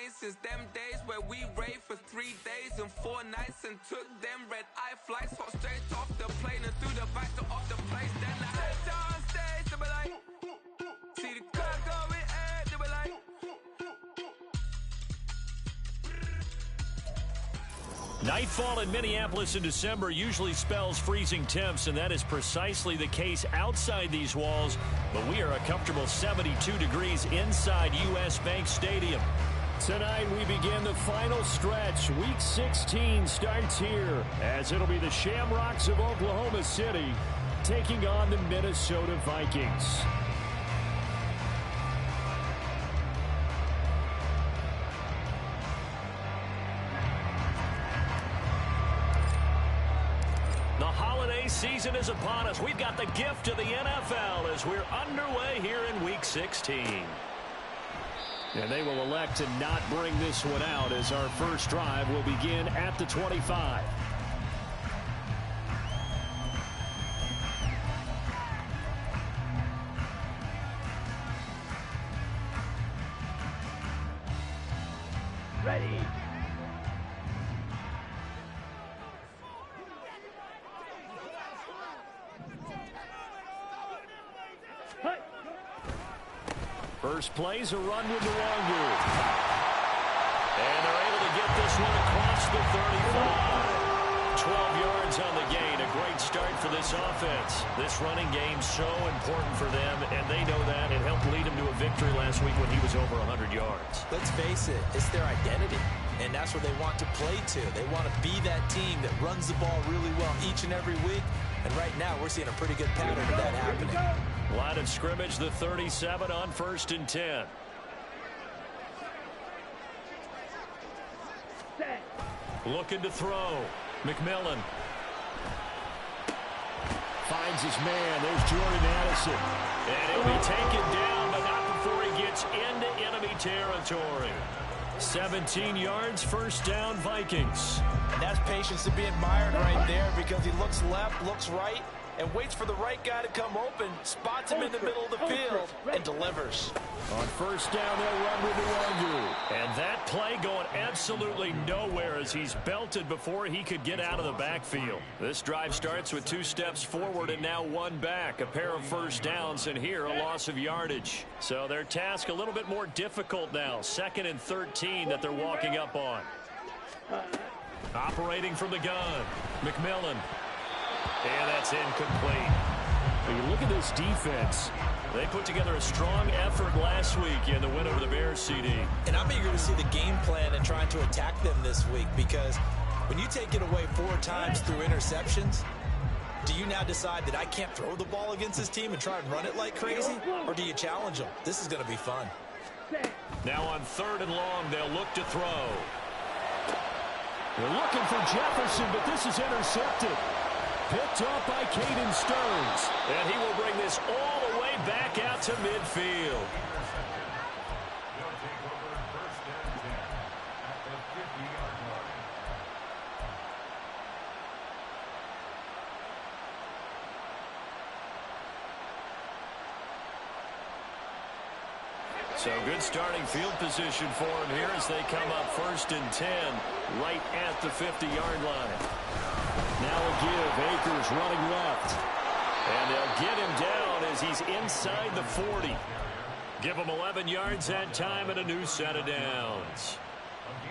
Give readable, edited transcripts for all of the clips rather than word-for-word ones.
brain since them days where we raved for 3 days and 4 nights and took them red-eye flights, hot straight off the plane and through the back door of the place. Then I head down stage, they were like, see the crowd going, they were like. Nightfall in Minneapolis in December usually spells freezing temps, and that is precisely the case outside these walls. But we are a comfortable 72 degrees inside U.S. Bank Stadium. Tonight we begin the final stretch. Week 16 starts here, as it'll be the Shamrocks of Oklahoma City taking on the Minnesota Vikings. The holiday season is upon us. We've got the gift of the NFL as we're underway here in Week 16. And they will elect to not bring this one out as our first drive will begin at the 25. Ready. First play's a run with Nwangu. And they're able to get this one across the 35. 12 yards on the gain. A great start for this offense. This running game so important for them, and they know that. It helped lead them to a victory last week when he was over 100 yards. Let's face it, it's their identity, and that's what they want to play to. They want to be that team that runs the ball really well each and every week, and right now we're seeing a pretty good pattern of that happening. Line of scrimmage, the 37 on 1st and 10. Looking to throw. McMillan. Finds his man. There's Jordan Addison. And he'll be taken down, but not before he gets into enemy territory. 17 yards, first down, Vikings. And that's patience to be admired right there, because he looks left, looks right, and waits for the right guy to come open, spots him in the middle of the field, and delivers. On first down, they'll run with Nwangu. And that play going absolutely nowhere as he's belted before he could get out of the backfield. This drive starts with 2 steps forward and now 1 back. A pair of first downs, and here a loss of yardage. So their task a little bit more difficult now. 2nd and 13 that they're walking up on. Operating from the gun, McMillan. And that's incomplete. When you look at this defense, they put together a strong effort last week in the win over the Bears, CD. And I'm eager to see the game plan and trying to attack them this week, because when you take it away 4 times through interceptions, do you now decide that I can't throw the ball against this team and try and run it like crazy? Or do you challenge them? This is going to be fun. Now on 3rd and long, they'll look to throw. They're looking for Jefferson, but this is intercepted. Picked up by Caden Stearns. And he will bring this all the way back out to midfield. So good starting field position for him here as they come up 1st and 10 right at the 50-yard line. Now a give. Akers running left. And they'll get him down as he's inside the 40. Give him 11 yards that time and a new set of downs.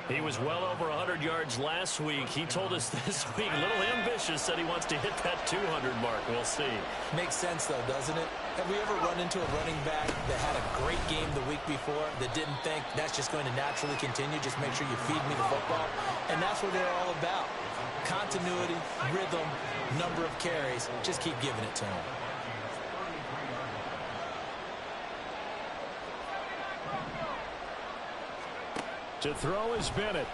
He was well over 100 yards last week. He told us this week, a little ambitious, that he wants to hit that 200 mark. We'll see. Makes sense, though, doesn't it? Have we ever run into a running back that had a great game the week before that didn't think that's just going to naturally continue? Just make sure you feed me the football. And that's what they're all about. Continuity, rhythm, number of carries. Just keep giving it to him. To throw is Bennett.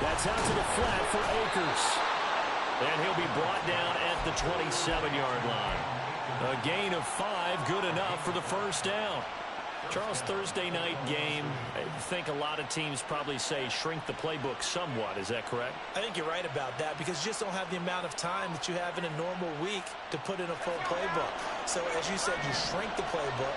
That's out to the flat for Akers. And he'll be brought down at the 27-yard line. A gain of 5, good enough for the first down. Charles, Thursday night game, I think a lot of teams probably say shrink the playbook somewhat. Is that correct? I think you're right about that, because you just don't have the amount of time that you have in a normal week to put in a full playbook. So as you said, you shrink the playbook.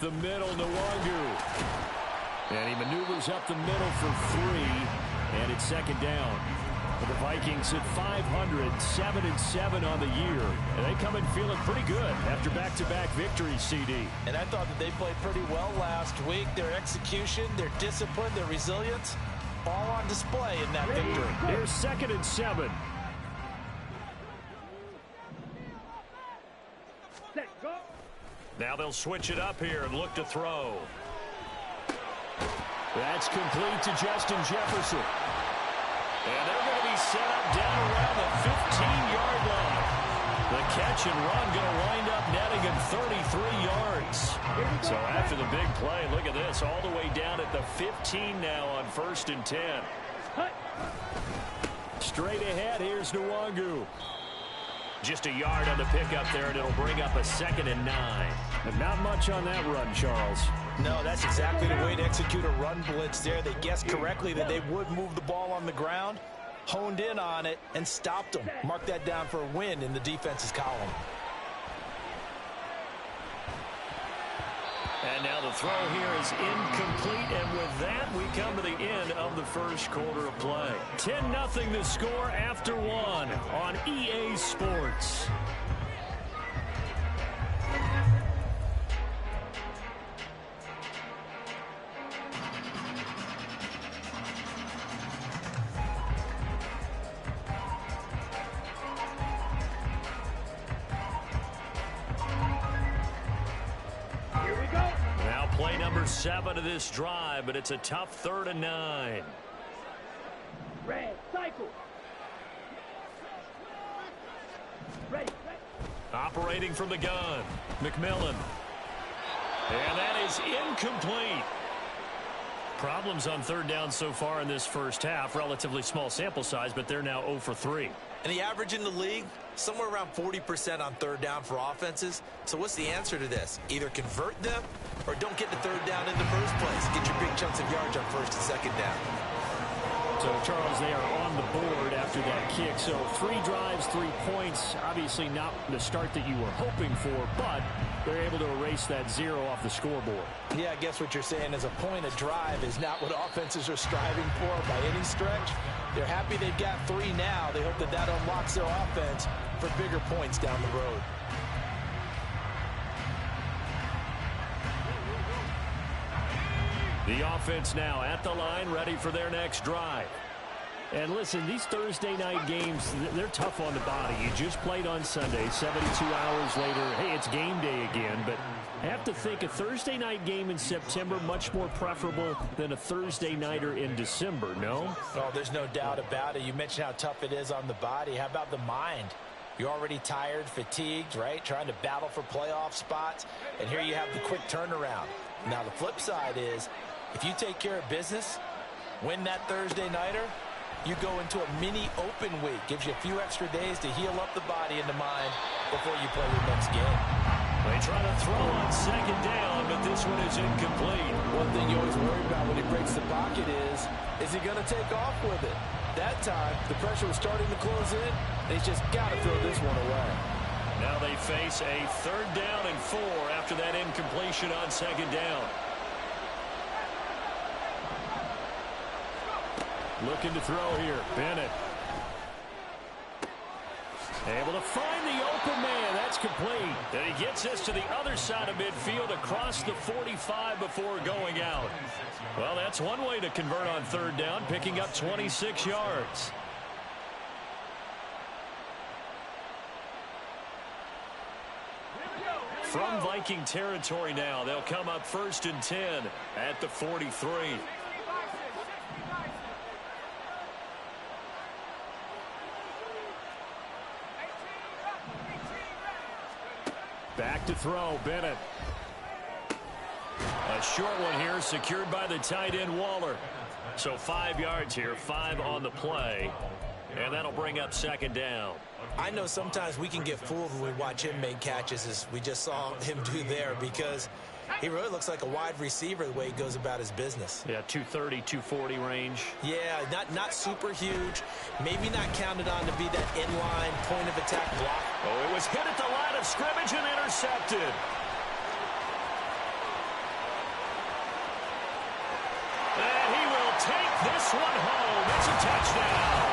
the middle, Nwangu. And he maneuvers up the middle for 3, and it's second down. The Vikings at 500, 7-7 on the year. And they come in feeling pretty good after back-to-back victories, CD. And I thought that they played pretty well last week. Their execution, their discipline, their resilience, all on display in that victory. Here's 2nd and 7. Set, go. Now they'll switch it up here and look to throw. That's complete to Justin Jefferson. And they're going to be set up down around the 15-yard line. The catch and run going to wind up netting him 33 yards. So after the big play, look at this, all the way down at the 15 now on 1st and 10. Straight ahead, here's Nwangu. Just a yard on the pickup there, and it'll bring up a 2nd and 9. And not much on that run, Charles. No, that's exactly the way to execute a run blitz there. They guessed correctly that they would move the ball on the ground, honed in on it, and stopped them. Mark that down for a win in the defense's column. And now the throw here is incomplete, and with that, we come to the end of the first quarter of play. 10-0 the score after 1 on EA Sports. Play number 7 of this drive, but it's a tough 3rd and 9. Red, cycle. Ready. Operating from the gun, McMillan. And that is incomplete. Problems on 3rd down so far in this first half. Relatively small sample size, but they're now 0 for 3. And the average in the league, somewhere around 40% on 3rd down for offenses. So what's the answer to this? Either convert them or don't get the 3rd down in the first place. Get your big chunks of yards on 1st and 2nd down. So, Charles, they are on the board after that kick. So 3 drives, 3 points. Obviously not the start that you were hoping for, but they're able to erase that 0 off the scoreboard. Yeah, I guess what you're saying is a point of drive is not what offenses are striving for by any stretch. They're happy they've got 3 now. They hope that that unlocks their offense for bigger points down the road. The offense now at the line, ready for their next drive. And listen, these Thursday night games, they're tough on the body. You just played on Sunday, 72 hours later. Hey, it's game day again, but I have to think a Thursday night game in September much more preferable than a Thursday nighter in December, no? Oh, there's no doubt about it. You mentioned how tough it is on the body. How about the mind? You're already tired, fatigued, right? Trying to battle for playoff spots, and here you have the quick turnaround. Now, the flip side is, if you take care of business, win that Thursday nighter, you go into a mini open week. Gives you a few extra days to heal up the body and the mind before you play your next game. They try to throw on 2nd down, but this one is incomplete. One thing you always worry about when he breaks the pocket is he going to take off with it? That time, the pressure was starting to close in, and he's just got to throw this one away. Now they face a 3rd down and 4 after that incompletion on 2nd down. Looking to throw here, Bennett. Able to find the open man. That's complete. And he gets us to the other side of midfield across the 45 before going out. Well, that's one way to convert on 3rd down, picking up 26 yards. From Viking territory now, they'll come up 1st and 10 at the 43. Back to throw, Bennett. A short one here, secured by the tight end, Waller. So 5 yards here, 5 on the play. And that'll bring up 2nd down. I know sometimes we can get fooled when we watch him make catches, as we just saw him do there, because he really looks like a wide receiver the way he goes about his business. Yeah, 230, 240 range. Yeah, not super huge. Maybe not counted on to be that inline point of attack block. Oh, it was hit at the line of scrimmage and intercepted. this one home. It's a touchdown.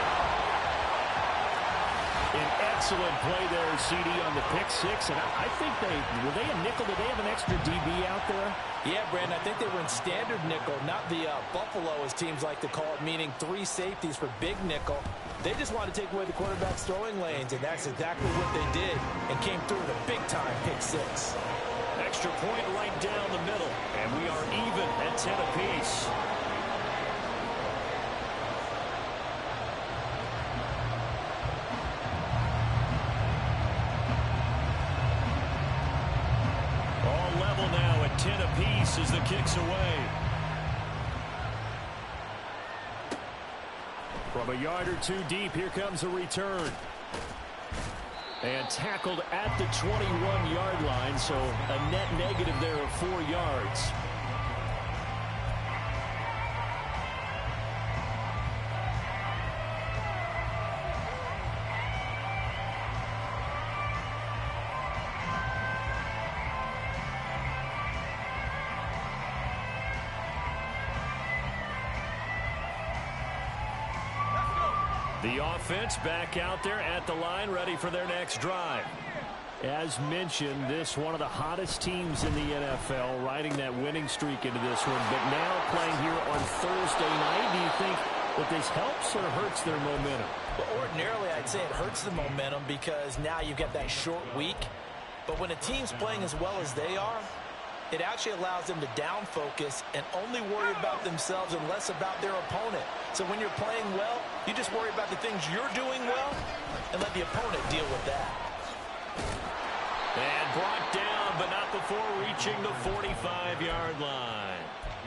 An excellent play there, CD, on the pick six. And I think were they a nickel? Did they have an extra DB out there? Yeah, Brandon, I think they were in standard nickel, not the Buffalo, as teams like to call it, meaning 3 safeties for big nickel. They just wanted to take away the quarterback's throwing lanes, and that's exactly what they did, and came through with a big-time pick six. Extra point right down the middle, and we are even at 10 apiece. All level now at 10 apiece as the kick's away. From a yard or two deep, here comes a return. And tackled at the 21-yard line, so a net negative there of 4 yards. The offense back out there at the line, ready for their next drive. As mentioned, this one of the hottest teams in the NFL, riding that winning streak into this one, but now playing here on Thursday night. Do you think that this helps or hurts their momentum? Well, ordinarily, I'd say it hurts the momentum because now you've got that short week. But when a team's playing as well as they are, it actually allows them to down focus and only worry about themselves and less about their opponent. So when you're playing well, you just worry about the things you're doing well and let the opponent deal with that. And brought down, but not before reaching the 45-yard line.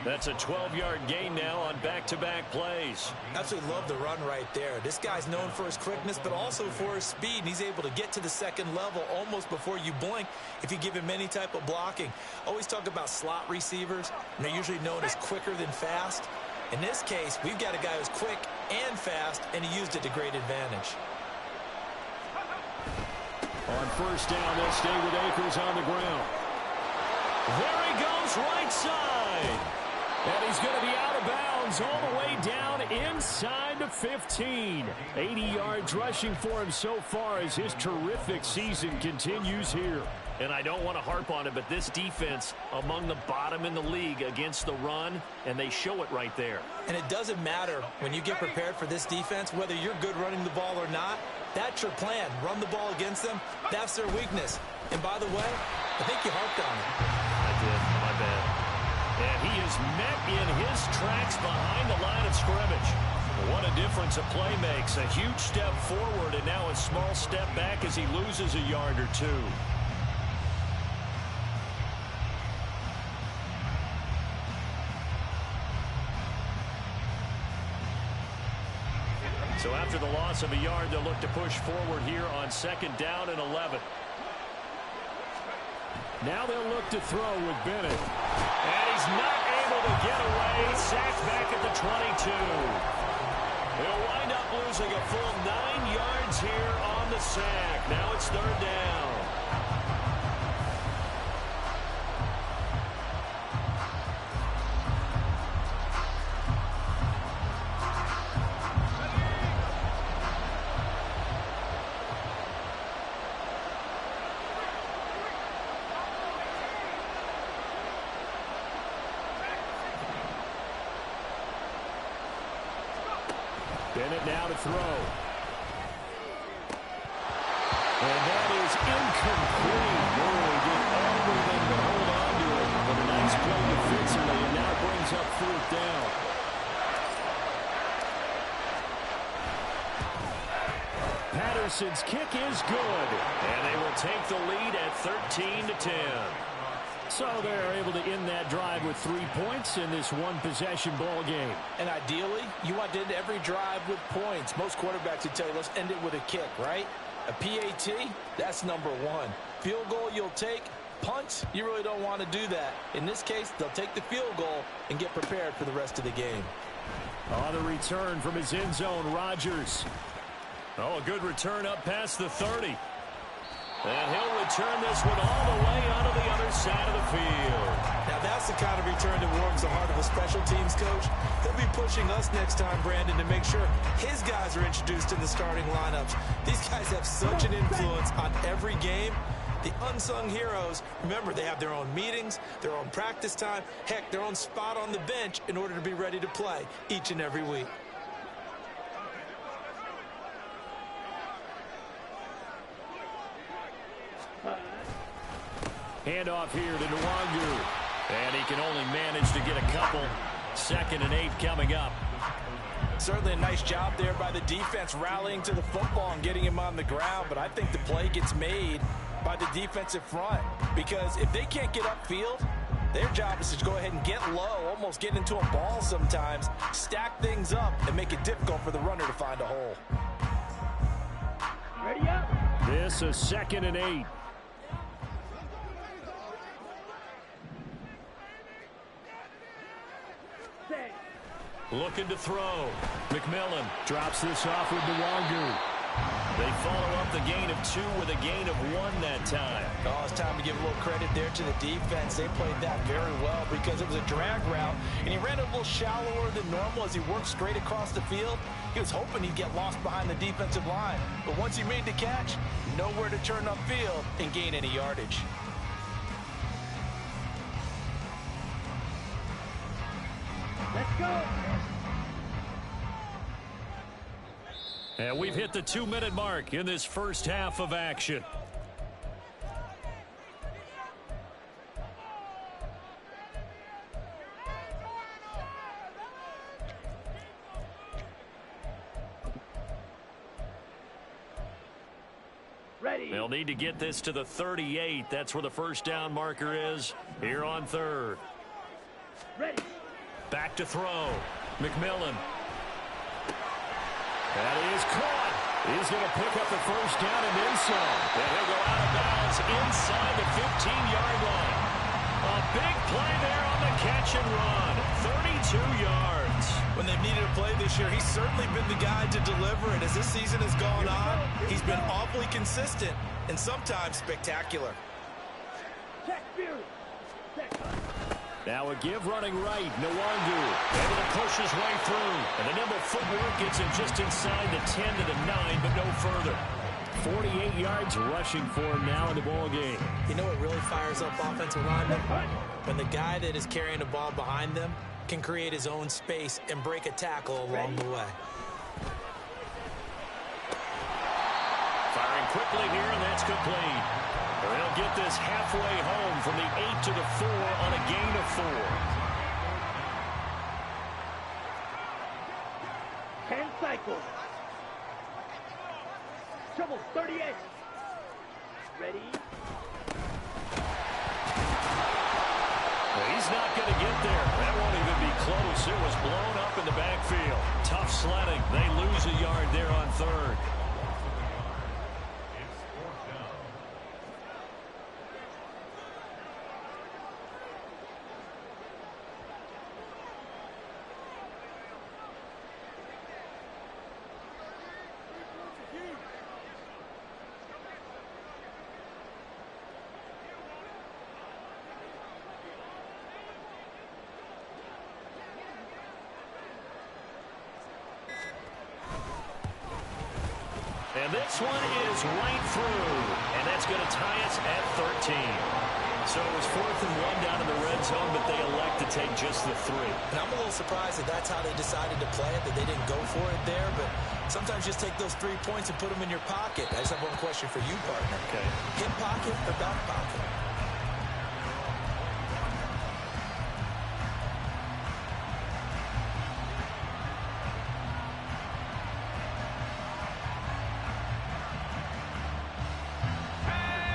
That's a 12-yard gain now on back-to-back plays. Absolutely love the run right there. This guy's known for his quickness, but also for his speed. And he's able to get to the second level almost before you blink if you give him any type of blocking. Always talk about slot receivers, and they're usually known as quicker than fast. In this case, we've got a guy who's quick and fast, and he used it to great advantage. On first down, they'll stay with Akers on the ground. There he goes, right side. And he's going to be out of bounds all the way down inside the 15. 80 yards rushing for him so far as his terrific season continues here. And I don't want to harp on it, but this defense among the bottom in the league against the run, and they show it right there. And it doesn't matter when you get prepared for this defense, whether you're good running the ball or not, that's your plan. Run the ball against them, that's their weakness. And by the way, I think you harped on it. I did, my bad. And he is met in his tracks behind the line of scrimmage. What a difference a play makes. A huge step forward and now a small step back as he loses a yard or two. So after the loss of a yard, they'll look to push forward here on second down and 11. Now they'll look to throw with Bennett. And he's not able to get away. Sacked back at the 22. He'll wind up losing a full 9 yards here on the sack. Now it's third down. Bennett now to throw. And that is incomplete. Really did everything to hold on to it. But a nice play defensively, and now brings up fourth down. Patterson's kick is good. And they will take the lead at 13-10. So they're able to end that drive with 3 points in this one-possession ball game. And ideally, you want to end every drive with points. Most quarterbacks would tell you, let's end it with a kick, right? A PAT, that's number one. Field goal you'll take. Punts, you really don't want to do that. In this case, they'll take the field goal and get prepared for the rest of the game. On the return from his end zone, Rodgers. Oh, a good return up past the 30. And he'll return this one all the way onto the other side of the field. Now that's the kind of return that warms the heart of a special teams coach. He'll be pushing us next time, Brandon, to make sure his guys are introduced in the starting lineups. These guys have such an influence on every game. The unsung heroes, remember, they have their own meetings, their own practice time, heck, their own spot on the bench in order to be ready to play each and every week. Handoff here to Nwangu. And he can only manage to get a couple. 2nd and 8 coming up. Certainly a nice job there by the defense rallying to the football and getting him on the ground. But I think the play gets made by the defensive front. Because if they can't get upfield, their job is to go ahead and get low, almost get into a ball sometimes, stack things up, and make it difficult for the runner to find a hole. Ready up. This is 2nd and 8. Set. Looking to throw. McMillan drops this off with Nwangu. They follow up the gain of 2 with a gain of 1 that time. Oh, it's time to give a little credit there to the defense. They played that very well because it was a drag route, and he ran a little shallower than normal as he worked straight across the field. He was hoping he'd get lost behind the defensive line, but once he made the catch, nowhere to turn upfield and gain any yardage. Let's go. And we've hit the 2-minute mark in this first half of action. Ready. They'll need to get this to the 38. That's where the first down marker is here on 3rd. Ready. Back to throw. McMillan. That is caught. He's going to pick up the first down and then some. And he'll go out of bounds inside the 15-yard line. A big play there on the catch and run. 32 yards. When they've needed a play this year, he's certainly been the guy to deliver it. As this season has gone on, he's been awfully consistent and sometimes spectacular. Check spirit. Check. Now a give running right. Nwangu able to push his way through. And the nimble footwork gets him just inside the 10 to the 9, but no further. 48 yards rushing for him now in the ball game. You know what really fires up offensive linemen? When the guy that is carrying the ball behind them can create his own space and break a tackle along the way. Firing quickly here, and that's complete. They'll get this halfway home from the 8 to the 4 on a gain of 4. 10 cycles. Trouble 38. Ready. Well, he's not going to get there. That won't even be close. It was blown up in the backfield. Tough sledding. They lose a yard there on 3rd. And this one is right through. And that's going to tie us at 13. So it was 4th and 1 down in the red zone, but they elect to take just the 3. And I'm a little surprised that that's how they decided to play it, that they didn't go for it there. But sometimes just take those 3 points and put them in your pocket. I just have one question for you, partner. Okay. Hip pocket or back pocket?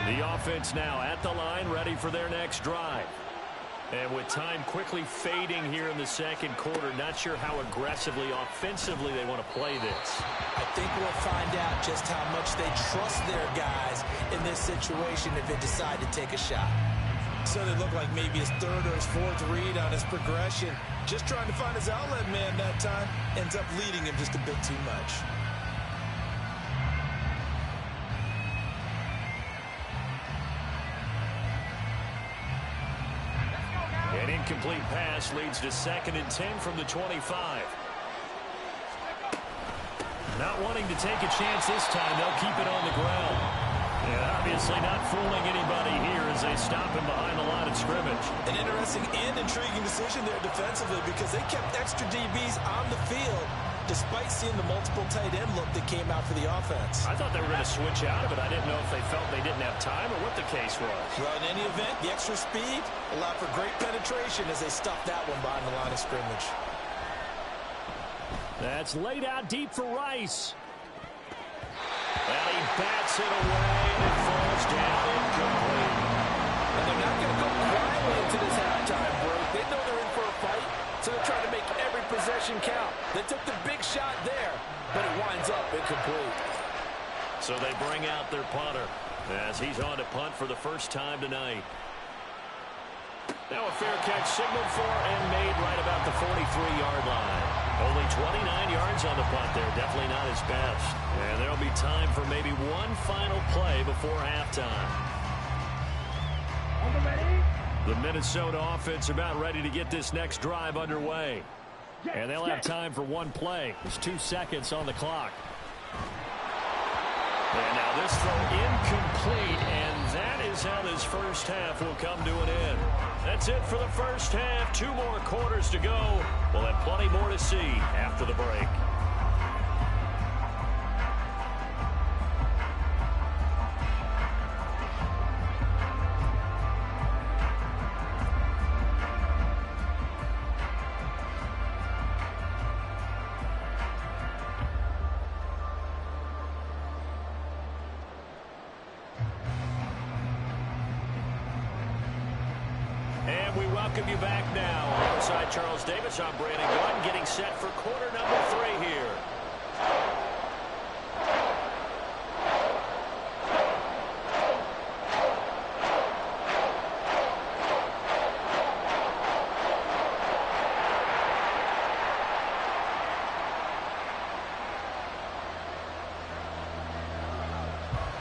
The offense now at the line, ready for their next drive. And with time quickly fading here in the second quarter, not sure how aggressively, offensively they want to play this. I think we'll find out just how much they trust their guys in this situation if they decide to take a shot. So they look like maybe his 3rd or his 4th read on his progression. Just trying to find his outlet man that time. Ends up leading him just a bit too much. incomplete pass leads to 2nd and 10 from the 25. Not wanting to take a chance this time, they'll keep it on the ground. And obviously not fooling anybody here as they stop him behind the line of scrimmage. An interesting and intriguing decision there defensively because they kept extra DBs on the field despite seeing the multiple tight end look that came out for the offense. I thought they were going to switch out of it. I didn't know if they felt they didn't have time or what the case was. Well, in any event, the extra speed allowed for great penetration as they stuffed that one behind the line of scrimmage. That's laid out deep for Rice. And he bats it away and it falls down incomplete. And they're not going to go quietly into this halftime break. They know they're in for a fight, so they're trying to make every possession count. They took the big shot there, but it winds up incomplete. So they bring out their punter as he's on to punt for the first time tonight. Now a fair catch signaled for and made right about the 43-yard line. Only 29 yards on the punt there. Definitely not his best. And there'll be time for maybe one final play before halftime. The Minnesota offense about ready to get this next drive underway. And they'll have time for one play. There's 2 seconds on the clock. And now this throw incomplete, and that is how this first half will come to an end. That's it for the first half. 2 more quarters to go. We'll have plenty more to see after the break. Welcome you back now. Alongside Charles Davis, I'm Brandon Gordon, getting set for quarter number 3 here.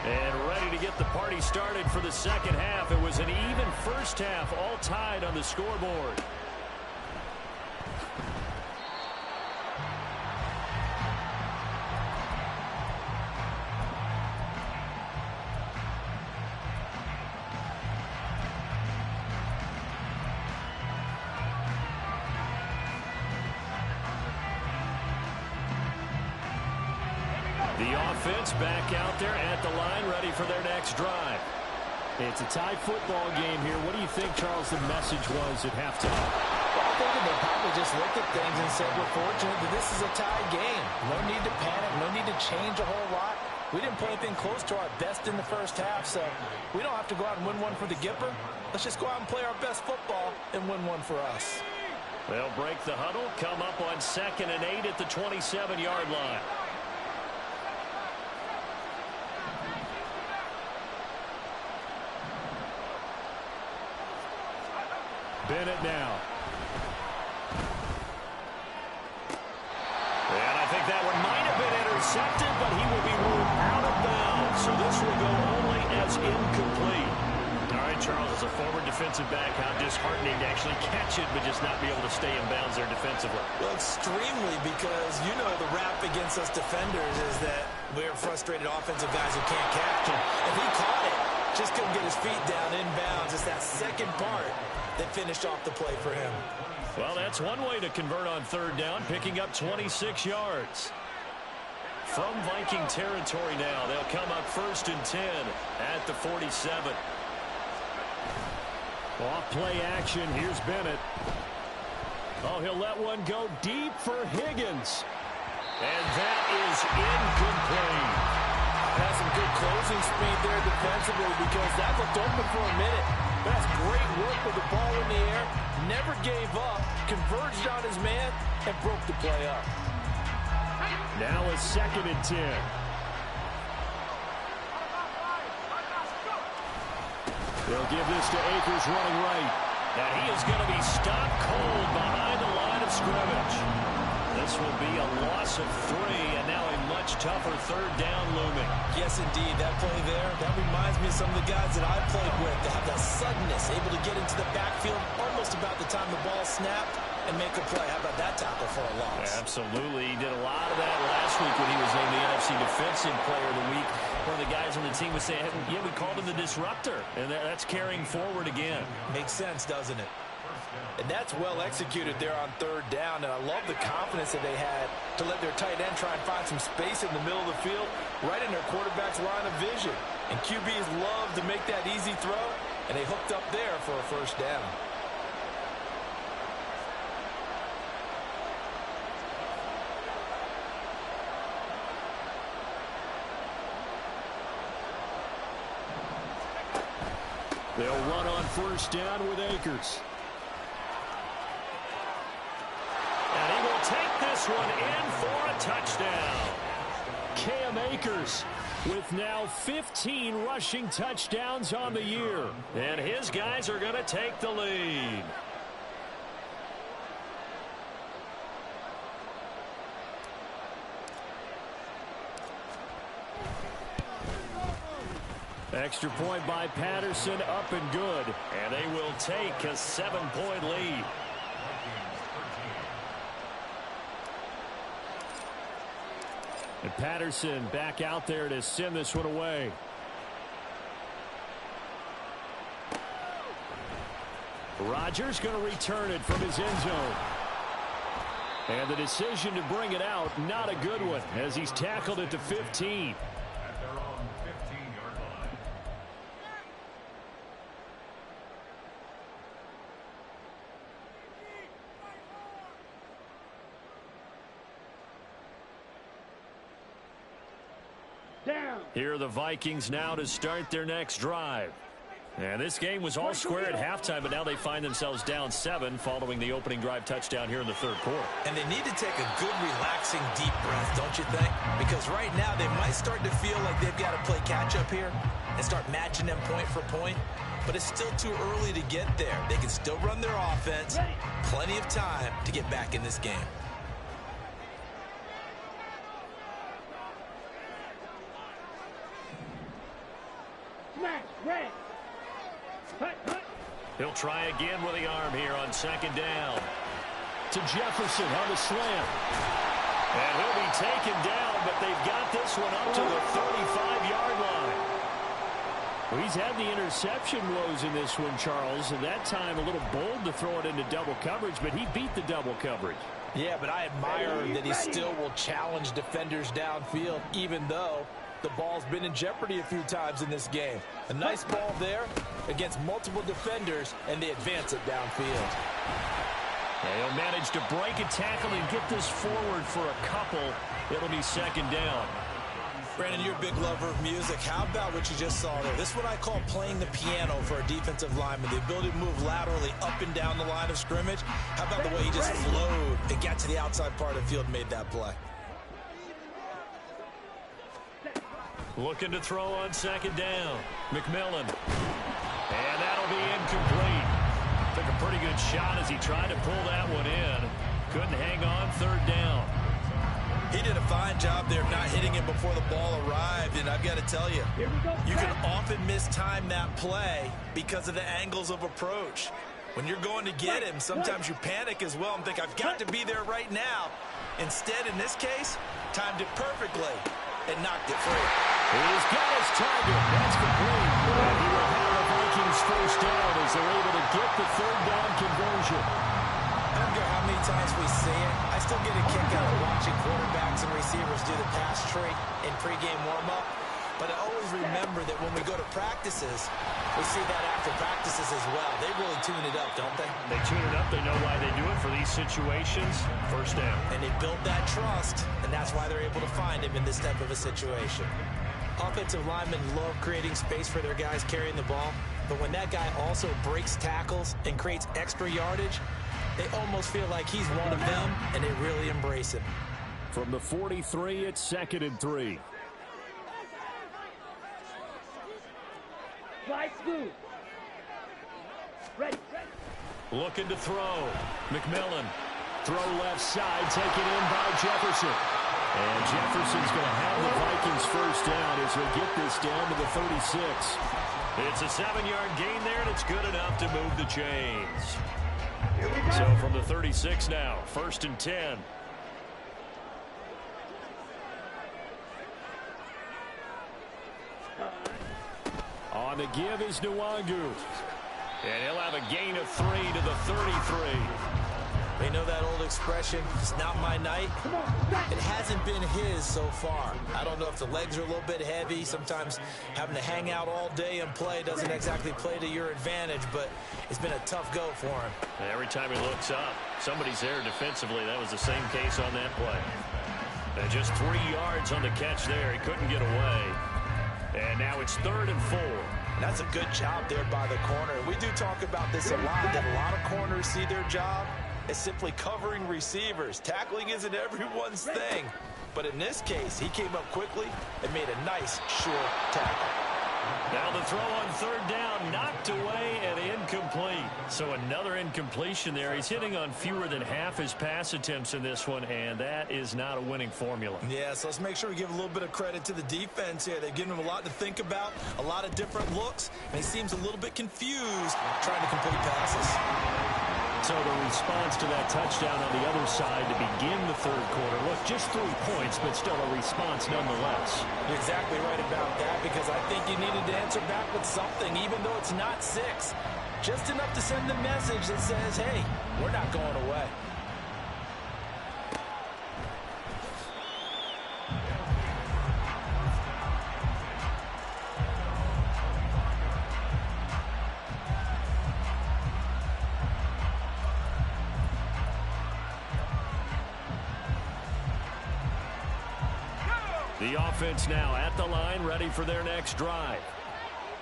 And ready to get the party started for the second half. It was an even first half, all tied on the scoreboard. The offense back out there at the line, ready for their next drive. It's a tie football game here. What do you think, Charles, the message was at halftime? Well, I think they probably just looked at things and said, we're fortunate that this is a tie game. No need to panic, no need to change a whole lot. We didn't play anything close to our best in the first half, so we don't have to go out and win one for the Gipper. Let's just go out and play our best football and win one for us. They'll break the huddle, come up on 2nd and 8 at the 27-yard line. Bennett now. And I think that one might have been intercepted, but he will be ruled out of bounds. So this will go only as incomplete. All right, Charles, as a former defensive back, how disheartening to actually catch it, but just not be able to stay in bounds there defensively. Well, extremely, because you know the rap against us defenders is that we're frustrated offensive guys who can't catch. And if he caught it, just couldn't get his feet down in bounds. It's that second part that finished off the play for him. Well, that's one way to convert on 3rd down, picking up 26 yards. From Viking territory now, they'll come up 1st and 10 at the 47. Off play action, here's Bennett. Oh, he'll let one go deep for Higgins. And that is incomplete. Has some good closing speed there defensively because that looked open for a minute. That's great work with the ball in the air. Never gave up, converged on his man, and broke the play up. Now it's 2nd and 10. They'll give this to Akers running right. Now he is going to be stopped cold behind the line of scrimmage. This will be a loss of 3, and now a much tougher third down looming. Yes, indeed. That play there, that reminds me of some of the guys that I played with. They have that suddenness, able to get into the backfield almost about the time the ball snapped and make a play. How about that tackle for a loss? Yeah, absolutely. He did a lot of that last week when he was named the NFC Defensive Player of the Week. One of the guys on the team was saying, yeah, we called him the disruptor, and that's carrying forward again. Makes sense, doesn't it? And that's well executed there on third down, and I love the confidence that they had to let their tight end try and find some space in the middle of the field, right in their quarterback's line of vision. And QBs love to make that easy throw, and they hooked up there for a first down. They'll run on first down with Akers. And he will take this one in for a touchdown. Cam Akers with now 15 rushing touchdowns on the year. And his guys are going to take the lead. Extra point by Patterson, up and good. And they will take a 7-point lead. And Patterson back out there to send this one away. Rodgers going to return it from his end zone. And the decision to bring it out, not a good one, as he's tackled it to 15. Here are the Vikings now to start their next drive. And this game was all square at halftime, but now they find themselves down 7 following the opening drive touchdown here in the third quarter. And they need to take a good, relaxing, deep breath, don't you think? Because right now they might start to feel like they've got to play catch-up here and start matching them point for point. But it's still too early to get there. They can still run their offense. Plenty of time to get back in this game. He'll try again with the arm here on second down. To Jefferson on the slant. And he'll be taken down, but they've got this one up to the 35-yard line. Well, he's had the interception woes in this one, Charles, and that time a little bold to throw it into double coverage, but he beat the double coverage. Yeah, but I admire that he still will challenge defenders downfield, even though the ball's been in jeopardy a few times in this game. A nice ball there against multiple defenders, and they advance it downfield. They'll manage to break a tackle and get this forward for a couple. It'll be second down. Brandon, you're a big lover of music. How about what you just saw there? This is what I call playing the piano for a defensive lineman. The ability to move laterally up and down the line of scrimmage. How about the way he just flowed and got to the outside part of the field and made that play? Looking to throw on second down. McMillan. And that'll be incomplete. Took a pretty good shot as he tried to pull that one in. Couldn't hang on third down. He did a fine job there of not hitting it before the ball arrived, and I've got to tell you, you can often mistime that play because of the angles of approach. When you're going to get him, sometimes you panic as well and think, I've got to be there right now. Instead, in this case, timed it perfectly and knocked it free. He's got his target. That's complete. And he will have the Vikings first down as they're able to get the third down conversion. I don't care how many times we see it. I still get a kick out of watching quarterbacks and receivers do the pass tree in pregame warm-up. But I always remember that when we go to practices, we see that after practices as well. They really tune it up, don't they? They tune it up. They know why they do it for these situations. First down. And they build that trust, and that's why they're able to find him in this type of a situation. Offensive linemen love creating space for their guys carrying the ball, but when that guy also breaks tackles and creates extra yardage, they almost feel like he's one of them, and they really embrace him. From the 43, it's 2nd and 3. Right through. Ready. Looking to throw. McMillan. Throw left side, taken in by Jefferson. And Jefferson's going to have the Vikings first down as he'll get this down to the 36. It's a 7-yard gain there, and it's good enough to move the chains. So from the 36 now, 1st and 10. On the give is Nwangu. And he'll have a gain of 3 to the 33. They know that old expression, it's not my night. It hasn't been his so far. I don't know if the legs are a little bit heavy. Sometimes having to hang out all day and play doesn't exactly play to your advantage, but it's been a tough go for him. Every time he looks up, somebody's there defensively. That was the same case on that play. And just 3 yards on the catch there. He couldn't get away. And now it's 3rd and 4. That's a good job there by the corner. We do talk about this a lot, that a lot of corners see their job as simply covering receivers. Tackling isn't everyone's thing. But in this case, he came up quickly and made a nice, short tackle. Now the throw on 3rd down, knocked away and incomplete. So another incompletion there. He's hitting on fewer than half his pass attempts in this one, and that is not a winning formula. Yeah, so let's make sure we give a little bit of credit to the defense here. They've given him a lot to think about, a lot of different looks, and he seems a little bit confused trying to complete passes. So the response to that touchdown on the other side to begin the 3rd quarter. Look, just 3 points, but still a response nonetheless. You're exactly right about that, because I think you needed to answer back with something, even though it's not 6. Just enough to send a message that says, hey, we're not going away. The offense now at the line, ready for their next drive.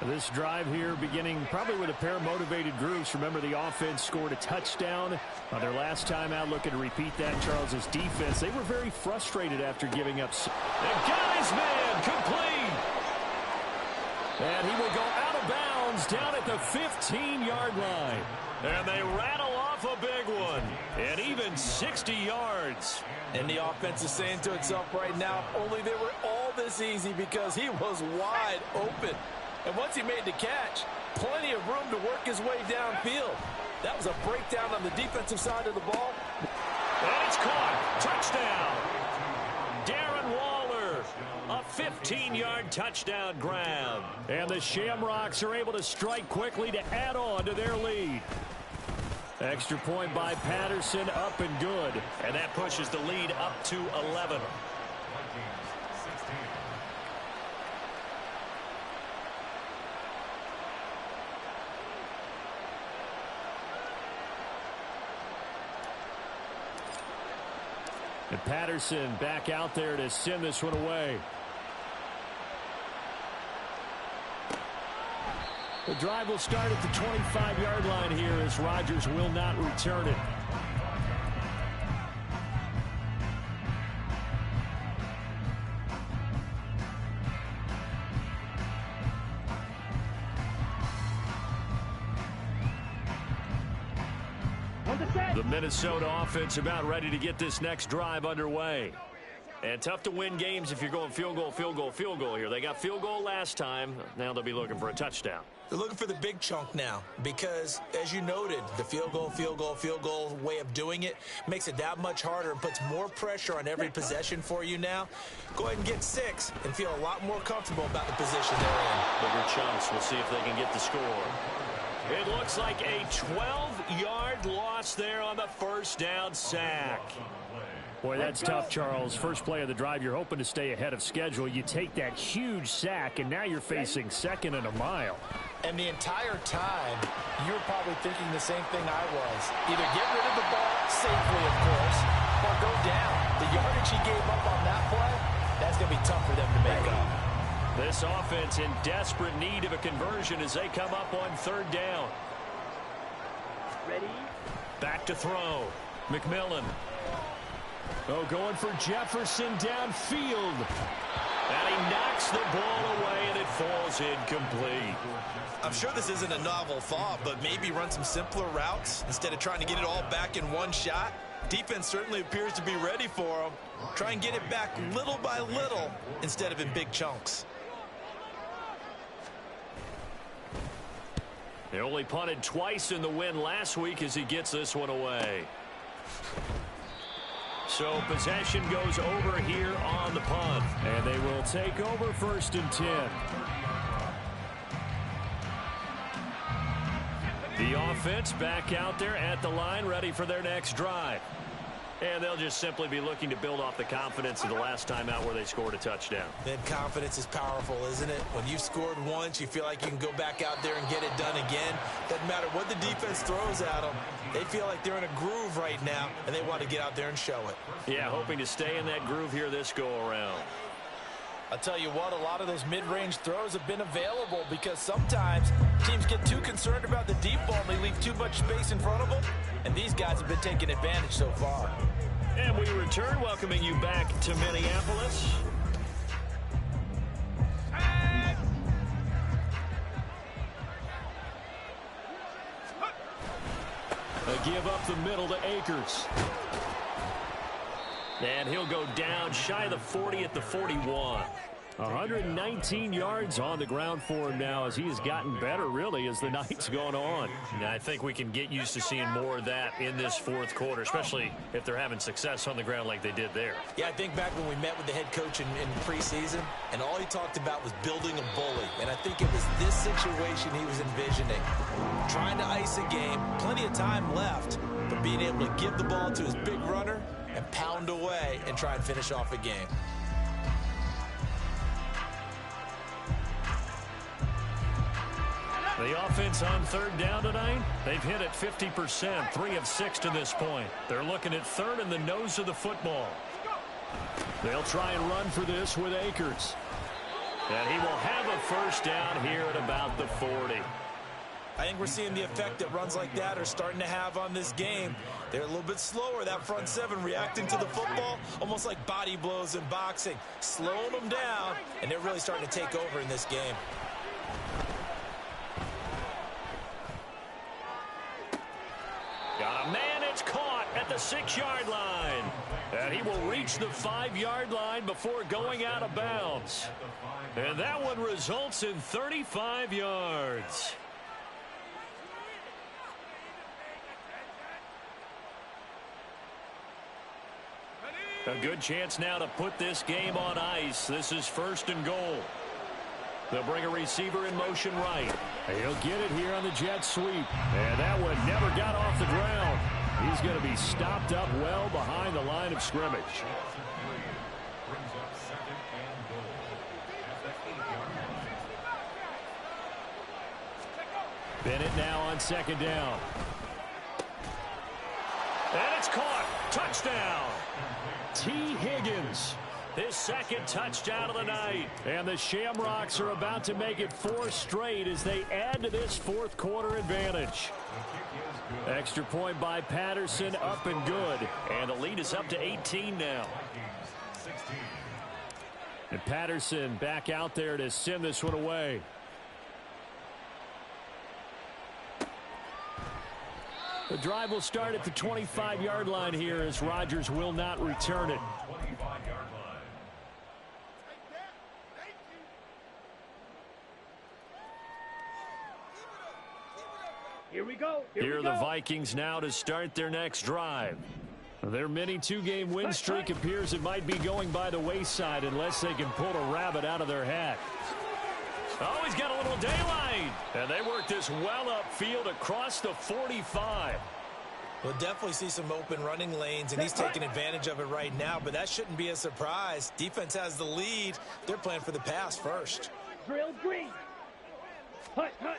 This drive here beginning probably with a pair of motivated groups. Remember, the offense scored a touchdown on their last time out. Looking to repeat that. Charles's defense, they were very frustrated after giving up. And guy's man complete. And he will go out of bounds down at the 15-yard line. And they rattle off a big one. And even 60 yards. And the offense is saying to itself right now, only they were all this easy because he was wide open. And once he made the catch, plenty of room to work his way downfield. That was a breakdown on the defensive side of the ball. And it's caught. Touchdown. Darren Waller. A 15-yard touchdown grab. And the Shamrocks are able to strike quickly to add on to their lead. Extra point by Patterson, up and good. And that pushes the lead up to 11. And Patterson back out there to send this one away. The drive will start at the 25-yard line here as Rodgers will not return it. The Minnesota offense about ready to get this next drive underway. And tough to win games if you're going field goal, field goal, field goal here. They got field goal last time. Now they'll be looking for a touchdown. They're looking for the big chunk now because, as you noted, the field goal way of doing it makes it that much harder and puts more pressure on every possession for you now. Go ahead and get 6 and feel a lot more comfortable about the position they're in. Bigger chunks. We'll see if they can get the score. It looks like a 12-yard loss there on the first down sack. Boy, that's tough, Charles. First play of the drive, you're hoping to stay ahead of schedule. You take that huge sack, and now you're facing 2nd and a mile. And the entire time, you were probably thinking the same thing I was. Either get rid of the ball safely, of course, or go down. The yardage he gave up on that play, that's going to be tough for them to make up. This offense in desperate need of a conversion as they come up on 3rd down. Ready? Back to throw. McMillan. Oh, going for Jefferson downfield. And he knocks the ball away, and it falls incomplete. I'm sure this isn't a novel thought, but maybe run some simpler routes instead of trying to get it all back in one shot. Defense certainly appears to be ready for him. Try and get it back little by little instead of in big chunks. They only punted twice in the win last week as he gets this one away. So possession goes over here on the punt. And they will take over 1st and 10. The offense back out there at the line, ready for their next drive. And they'll just simply be looking to build off the confidence of the last time out where they scored a touchdown. Then confidence is powerful, isn't it? When you've scored once, you feel like you can go back out there and get it done again. Doesn't matter what the defense throws at them. They feel like they're in a groove right now, and they want to get out there and show it. Yeah, hoping to stay in that groove here this go-around. I'll tell you what, a lot of those mid-range throws have been available because sometimes teams get too concerned about the deep ball and they leave too much space in front of them, and these guys have been taking advantage so far. And we return, welcoming you back to Minneapolis. A give up the middle to Akers. And he'll go down shy of the 40 at the 41. 119 yards on the ground for him now as he has gotten better, really, as the night's gone on. And I think we can get used to seeing more of that in this 4th quarter, especially if they're having success on the ground like they did there. Yeah, I think back when we met with the head coach in preseason, and all he talked about was building a bully. And I think it was this situation he was envisioning. Trying to ice a game, plenty of time left, but being able to give the ball to his big runner and pound away and try and finish off a game. The offense on 3rd down tonight, they've hit it 50%, 3 of 6 to this point. They're looking at 3rd in the nose of the football. They'll try and run for this with Akers. And he will have a 1st down here at about the 40. I think we're seeing the effect that runs like that are starting to have on this game. They're a little bit slower, that front 7 reacting to the football, almost like body blows in boxing, slowing them down, and they're really starting to take over in this game. Got a man, it's caught at the 6-yard line. And he will reach the 5-yard line before going out of bounds. And that one results in 35 yards. A good chance now to put this game on ice. This is 1st and goal. They'll bring a receiver in motion right. He'll get it here on the jet sweep. And that one never got off the ground. He's going to be stopped up well behind the line of scrimmage. Bennett now on 2nd down. And it's caught. Touchdown. T. Higgins. His 2nd touchdown of the night. And the Shamrocks are about to make it 4 straight as they add to this 4th quarter advantage. Extra point by Patterson, up and good. And the lead is up to 18 now. And Patterson back out there to send this one away. The drive will start at the 25-yard line here as Rodgers will not return it. Here we go. Here are the Vikings now to start their next drive. Their mini 2-game win streak appears it might be going by the wayside unless they can pull a rabbit out of their hat. Oh, he's got a little daylight. And they work this well upfield across the 45. We'll definitely see some open running lanes, and he's taking advantage of it right now, but that shouldn't be a surprise. Defense has the lead. They're playing for the pass first. Drill green. Hut, hut.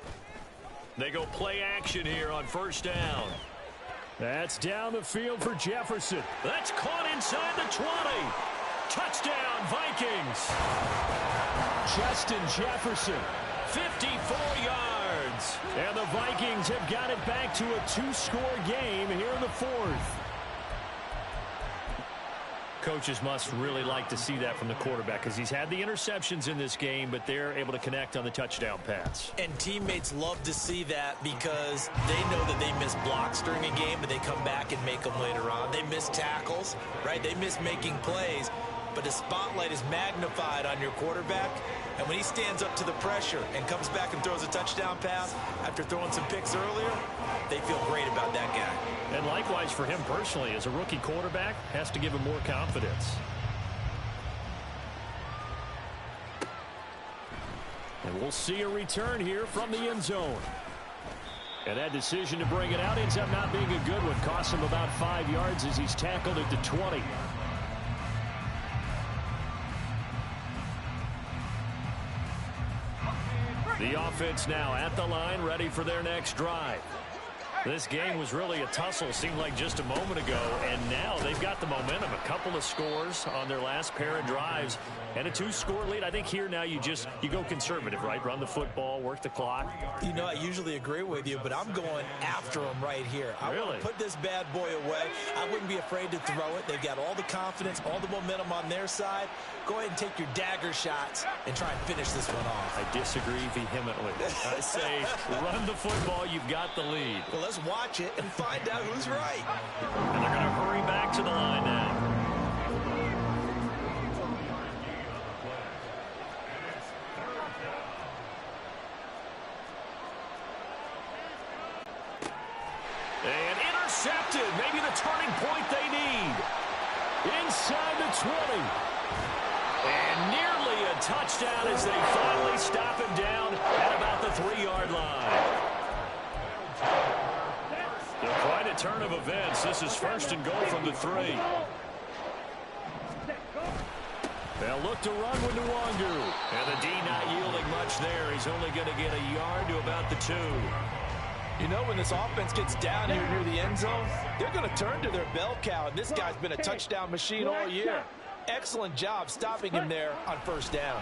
They go play action here on 1st down. That's down the field for Jefferson. That's caught inside the 20. Touchdown, Vikings. Justin Jefferson, 54 yards. And the Vikings have got it back to a 2-score game here in the 4th. Coaches must really like to see that from the quarterback because he's had the interceptions in this game, but they're able to connect on the touchdown pass. And teammates love to see that because they know that they miss blocks during a game, but they come back and make them later on. They miss tackles, right? They miss making plays, but the spotlight is magnified on your quarterback. And when he stands up to the pressure and comes back and throws a touchdown pass after throwing some picks earlier, they feel great about that guy. And likewise for him personally, as a rookie quarterback, has to give him more confidence. And we'll see a return here from the end zone. And that decision to bring it out ends up not being a good one. Costs him about 5 yards as he's tackled at the 20. The offense now at the line, ready for their next drive. This game was really a tussle, seemed like just a moment ago, and now they've got the momentum. A couple of scores on their last pair of drives and a 2-score lead. I think here now you go conservative, right? Run the football, work the clock. You know, I usually agree with you, but I'm going after them right here. I really want to put this bad boy away. I wouldn't be afraid to throw it. They've got all the confidence, all the momentum on their side. Go ahead and take your dagger shots and try and finish this one off. I disagree vehemently. I say run the football. You've got the lead. Well, let's watch it and find out who's right. And they're going to hurry back to the line now. And intercepted. Maybe the turning point they need. Inside the 20. And nearly a touchdown as they finally stop him down at about the 3-yard line. Quite a turn of events. This is 1st and goal from the 3. They'll look to run with Nwangu. And the D not yielding much there. He's only going to get a yard to about the 2. You know, when this offense gets down here near the end zone, they're going to turn to their bell cow, and this guy's been a touchdown machine all year. Excellent job stopping him there on 1st down.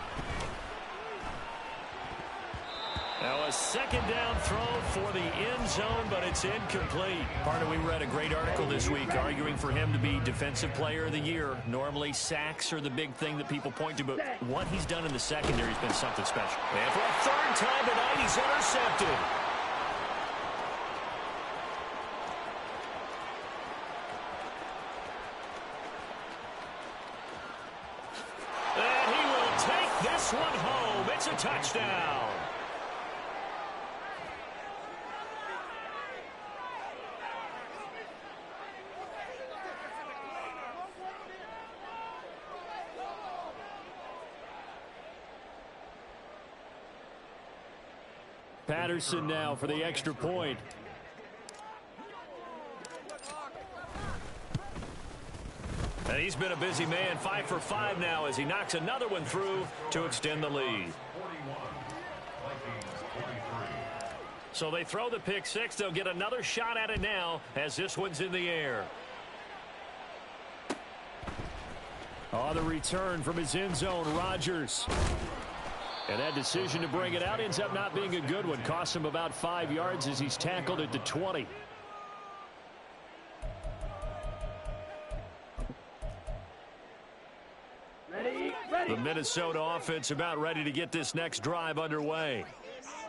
Now a 2nd down throw for the end zone, but it's incomplete. Partner, we read a great article this week arguing for him to be Defensive Player of the Year. Normally sacks are the big thing that people point to, but what he's done in the secondary has been something special. And for a 3rd time tonight, he's intercepted. And he will take this one home. It's a touchdown. Patterson now for the extra point. And he's been a busy man, 5 for 5 now as he knocks another one through to extend the lead. So they throw the pick 6. They'll get another shot at it now as this one's in the air. On the return from his end zone, Rodgers. And that decision to bring it out ends up not being a good one. Costs him about 5 yards as he's tackled at the 20. The Minnesota offense about ready to get this next drive underway.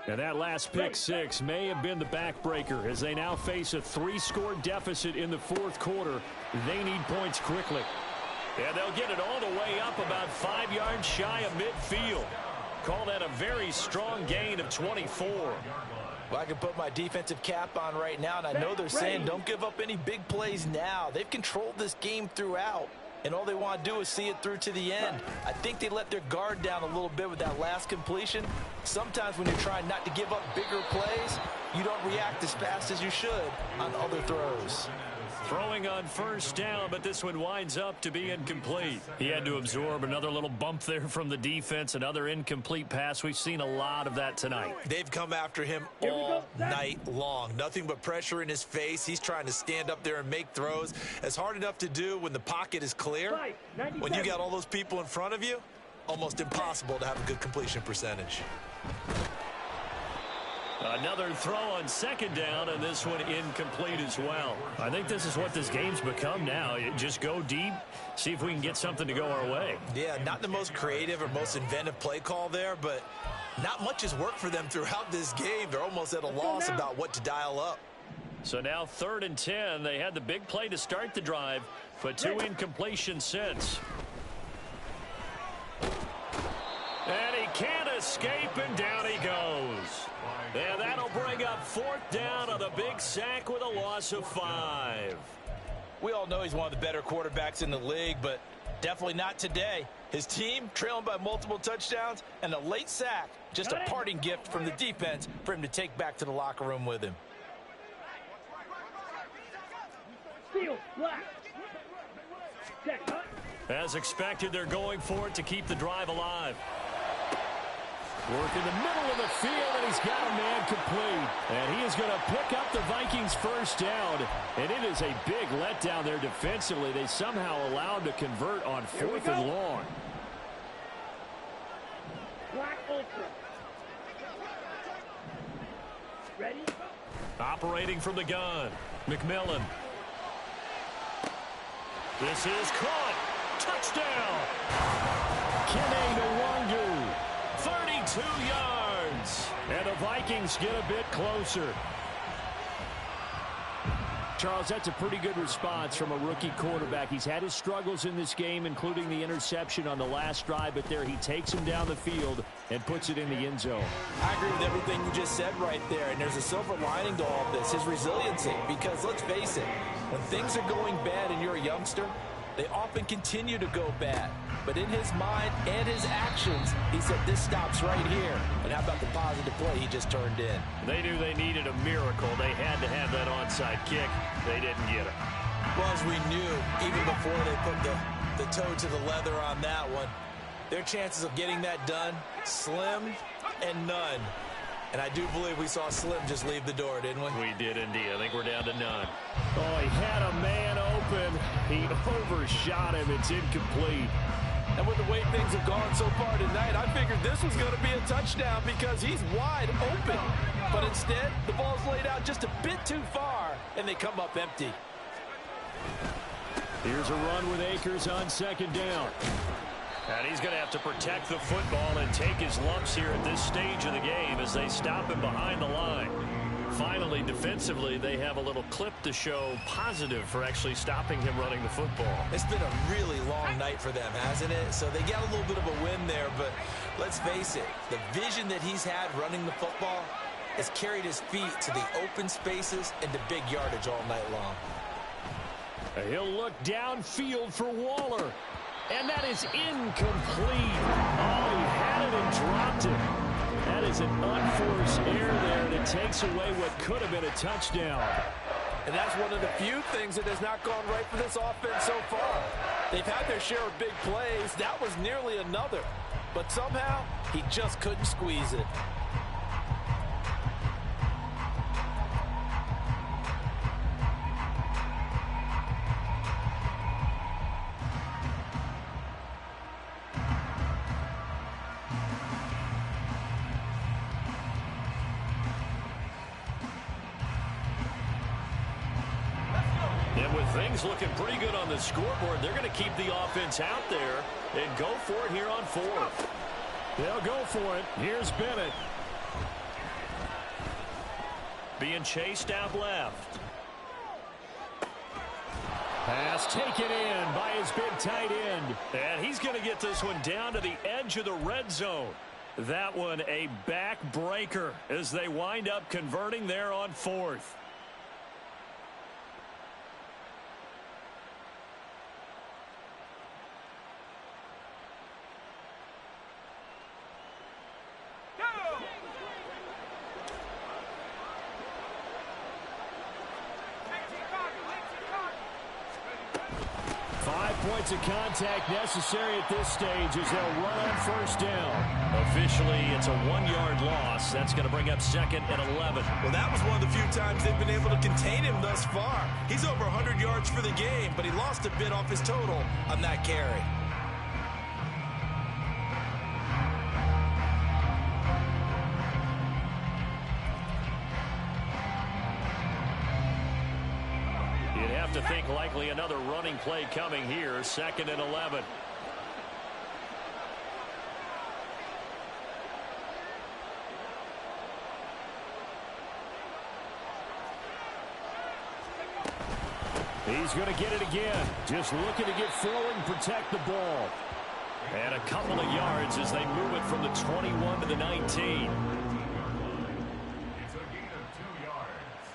And that last pick 6 may have been the backbreaker as they now face a 3-score deficit in the 4th quarter. They need points quickly. And they'll get it all the way up about 5 yards shy of midfield. Call that a very strong gain of 24. Well, I can put my defensive cap on right now, and I know they're saying don't give up any big plays now. They've controlled this game throughout, and all they want to do is see it through to the end. I think they let their guard down a little bit with that last completion. Sometimes when you're trying not to give up bigger plays, you don't react as fast as you should on other throws. Throwing on 1st down, but this one winds up to be incomplete. He had to absorb another little bump there from the defense, another incomplete pass. We've seen a lot of that tonight. They've come after him all night long. Nothing but pressure in his face. He's trying to stand up there and make throws. It's hard enough to do when the pocket is clear. When you got all those people in front of you, almost impossible to have a good completion percentage. Another throw on second down, and this one incomplete as well. I think this is what this game's become now. Just go deep, see if we can get something to go our way. Yeah, not the most creative or most inventive play call there, but not much has worked for them throughout this game. They're almost at a loss about what to dial up. So now 3rd and 10. They had the big play to start the drive, but 2 incompletions since. And he can't escape, and down he goes. And that'll bring up 4th down on the big sack with a loss of 5. We all know he's one of the better quarterbacks in the league, but definitely not today. His team trailing by multiple touchdowns and a late sack. Just a parting gift from the defense for him to take back to the locker room with him. Steal, black. Check, hut. As expected, they're going for it to keep the drive alive. Work in the middle of the field, and he's got a man complete. And he is going to pick up the Vikings' first down. And it is a big letdown there defensively. They somehow allowed to convert on 4th and long. Black ultra. Ready? Operating from the gun, McMillan. This is caught. Touchdown. Kene Nwangu. 32 yards. And the Vikings get a bit closer. Charles, that's a pretty good response from a rookie quarterback. He's had his struggles in this game, including the interception on the last drive, but there he takes him down the field and puts it in the end zone. I agree with everything you just said right there, and there's a silver lining to all of this, his resiliency, because let's face it, when things are going bad and you're a youngster, they often continue to go bad. But in his mind and his actions, he said, this stops right here. And how about the positive play he just turned in? They knew they needed a miracle. They had to have that onside kick. They didn't get it. Well, as we knew, even before they put the toe to the leather on that one, their chances of getting that done, slim and none. And I do believe we saw Slim just leave the door, didn't we? We did indeed. I think we're down to none. Oh, he had a man open. He overshot him. It's incomplete. And with the way things have gone so far tonight, I figured this was going to be a touchdown because he's wide open. But instead, the ball's laid out just a bit too far, and they come up empty. Here's a run with Akers on 2nd down. And he's going to have to protect the football and take his lumps here at this stage of the game as they stop him behind the line. Finally, defensively, they have a little clip to show positive for actually stopping him running the football. It's been a really long night for them, hasn't it? So they got a little bit of a win there, but let's face it, the vision that he's had running the football has carried his feet to the open spaces and the big yardage all night long. He'll look downfield for Waller. And that is incomplete. Oh, he had it and dropped it. That is an unforced error there, and it takes away what could have been a touchdown. And that's one of the few things that has not gone right for this offense so far. They've had their share of big plays. That was nearly another. But somehow, he just couldn't squeeze it. Things looking pretty good on the scoreboard. They're going to keep the offense out there and go for it here on 4th. They'll go for it. Here's Bennett. Being chased out left. Pass taken in by his big tight end. And he's going to get this one down to the edge of the red zone. That one a backbreaker as they wind up converting there on 4th. Points of contact necessary at this stage as they'll run on 1st down. Officially, it's a 1-yard loss. That's going to bring up 2nd and 11. Well, that was one of the few times they've been able to contain him thus far. He's over 100 yards for the game, but he lost a bit off his total on that carry. have to think likely another running play coming here. 2nd and 11. He's going to get it again. Just looking to get forward and protect the ball. And a couple of yards as they move it from the 21 to the 19. It's a gain of 2 yards,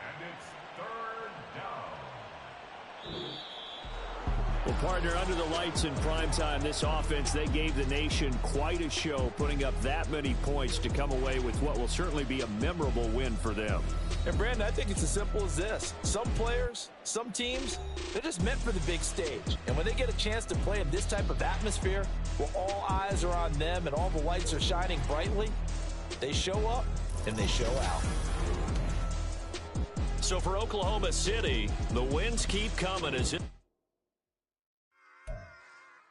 and it's 3rd down. Well, partner, under the lights in primetime, this offense, they gave the nation quite a show, putting up that many points to come away with what will certainly be a memorable win for them. And, Brandon, I think it's as simple as this. Some players, some teams, they're just meant for the big stage. And when they get a chance to play in this type of atmosphere, where all eyes are on them and all the lights are shining brightly, they show up and they show out. So for Oklahoma City, the wins keep coming as it